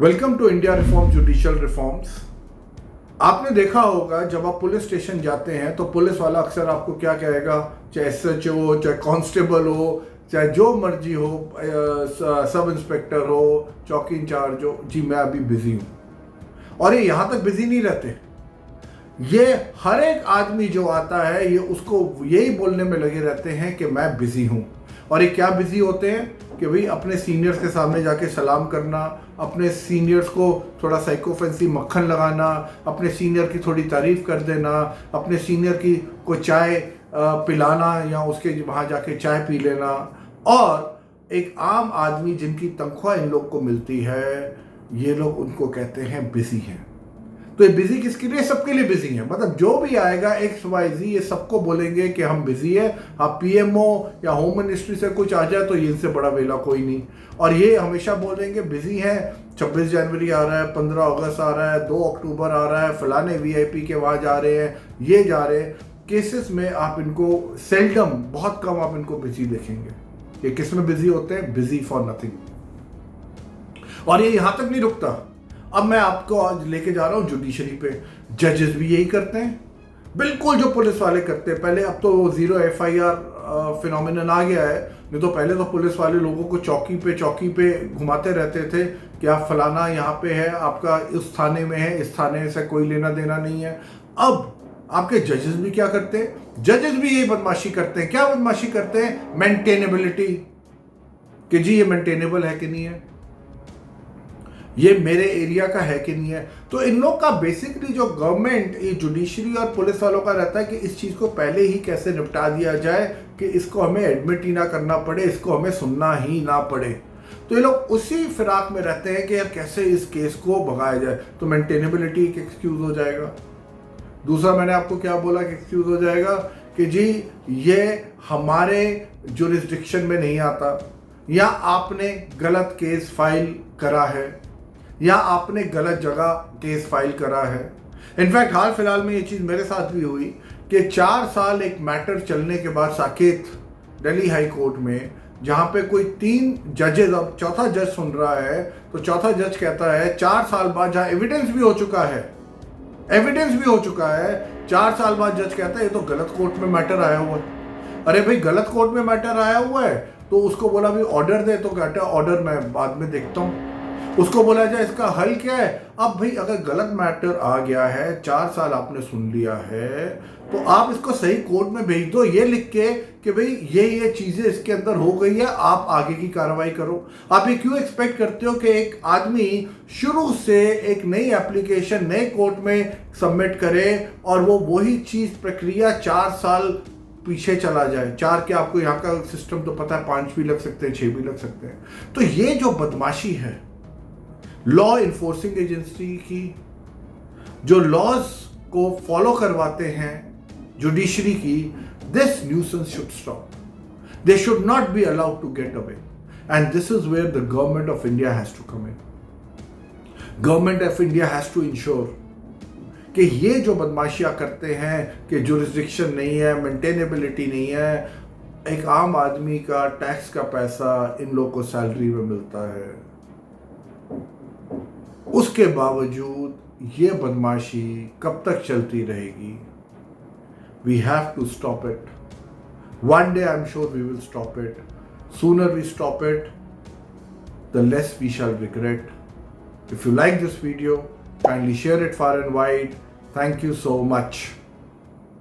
Welcome to India reform judicial reforms. आपने देखा होगा जब आप पुलिस स्टेशन जाते हैं तो पुलिस वाला अक्सर आपको क्या कहेगा, चाहे एसएचओ हो, चाहे कांस्टेबल हो, चाहे जो मर्जी हो, सब इंस्पेक्टर हो, चौकी इंचार्ज हो, जी मैं अभी बिजी हूँ। और ये यहाँ तक बिजी नहीं रहते, ये हर एक आदमी जो आता है ये उसको यही बोलने में लगे रहते हैं कि मैं बिजी हूँ। और ये क्या बिजी होते हैं कि भाई अपने सीनियर्स के सामने जाके सलाम करना, अपने सीनियर्स को थोड़ा साइको फैंसी मक्खन लगाना, अपने सीनियर की थोड़ी तारीफ कर देना, अपने सीनियर की को चाय पिलाना या उसके वहाँ जाके चाय पी लेना। और एक आम आदमी जिनकी तनख्वाह इन लोग को मिलती है, ये लोग उनको कहते हैं बिजी हैं। तो ये बिजी किसके लिए? सबके लिए बिजी है। मतलब जो भी आएगा XYZ ये सबको बोलेंगे कि हम बिजी है। आप PMO या होम मिनिस्ट्री से कुछ आ जाए तो ये इनसे बड़ा वेला कोई नहीं। और ये हमेशा बोलेंगे बिजी है। 26 जनवरी आ रहा है, 15 अगस्त आ रहा है, 2 अक्टूबर आ रहा है, फलाने VIP के वहाँ जा रहे हैं, ये जा रहे हैं। केसेस में आप इनको सेल्डम, बहुत कम आप इनको बिजी देखेंगे। ये किस में बिजी होते हैं? Busy for nothing. और ये यहाँ तक नहीं रुकता। अब मैं आपको आज लेके जा रहा हूं जुडिशरी पे। जजेस भी यही करते हैं, बिल्कुल जो पुलिस वाले करते हैं। पहले, अब तो 0 FIR फिनोमिनन आ गया है, नहीं तो पहले तो पुलिस वाले लोगों को चौकी पे घुमाते रहते थे कि आप फलाना यहाँ पे है, आपका इस थाने में है, इस थाने से कोई लेना देना नहीं है। अब आपके जजेस भी क्या करते हैं? जजेस भी यही बदमाशी करते हैं। क्या बदमाशी करते हैं? मेंटेनेबिलिटी, कि जी ये मेंटेनेबल है कि नहीं है, ये मेरे एरिया का है कि नहीं है। तो इन लोग का बेसिकली जो गवर्नमेंट, ये जुडिशरी और पुलिस वालों का रहता है कि इस चीज़ को पहले ही कैसे निपटा दिया जाए कि इसको हमें एडमिट ही ना करना पड़े, इसको हमें सुनना ही ना पड़े। तो ये लोग उसी फिराक में रहते हैं कि यार कैसे इस केस को भगाया जाए। तो मेंटेनेबिलिटी एक एक्सक्यूज हो जाएगा। दूसरा, मैंने आपको क्या बोला कि एक्सक्यूज हो जाएगा कि जी ये हमारे जुरिस्डिक्शन में नहीं आता, या आपने गलत केस फाइल करा है, या आपने गलत जगह केस फाइल करा है। इनफैक्ट हाल फिलहाल में ये चीज़ मेरे साथ भी हुई कि 4 साल एक मैटर चलने के बाद साकेत दिल्ली हाई कोर्ट में, जहाँ पे कोई 3 जजेस, अब चौथा जज सुन रहा है, तो चौथा जज कहता है 4 साल बाद, जहाँ एविडेंस भी हो चुका है, 4 साल बाद जज कहता है ये तो गलत कोर्ट में मैटर आया हुआ है। अरे भाई, गलत कोर्ट में मैटर आया हुआ है तो उसको बोला भी ऑर्डर दे, तो कहता है ऑर्डर मैं बाद में देखता हूँ। उसको बोला जाए इसका हल क्या है? अब भाई अगर गलत मैटर आ गया है, 4 साल आपने सुन लिया है, तो आप इसको सही कोर्ट में भेज दो, ये लिख के कि भाई ये चीजें इसके अंदर हो गई है, आप आगे की कार्रवाई करो। आप ये क्यों एक्सपेक्ट करते हो कि एक आदमी शुरू से एक नई एप्लीकेशन नए कोर्ट में सबमिट करे और वो वही चीज प्रक्रिया 4 साल पीछे चला जाए? 4 के आपको यहाँ का सिस्टम तो पता है, 5 भी लग सकते हैं, 6 भी लग सकते हैं। तो ये जो बदमाशी है लॉ इन्फोर्सिंग एजेंसी की, जो लॉज को फॉलो करवाते हैं जुडिशरी की, this nuisance should stop. They should not be allowed to get away, and this is where the government of India has to come in. Government of India has to ensure कि ये जो बदमाशियां करते हैं कि jurisdiction नहीं है, maintainability नहीं है, एक आम आदमी का टैक्स का पैसा इन लोगों को सैलरी में मिलता है, उसके बावजूद ये बदमाशी कब तक चलती रहेगी? We have to stop it. One day I am sure we will stop it. Sooner we stop it, the less we shall regret. If you like this video, kindly share it far and wide. Thank you so much.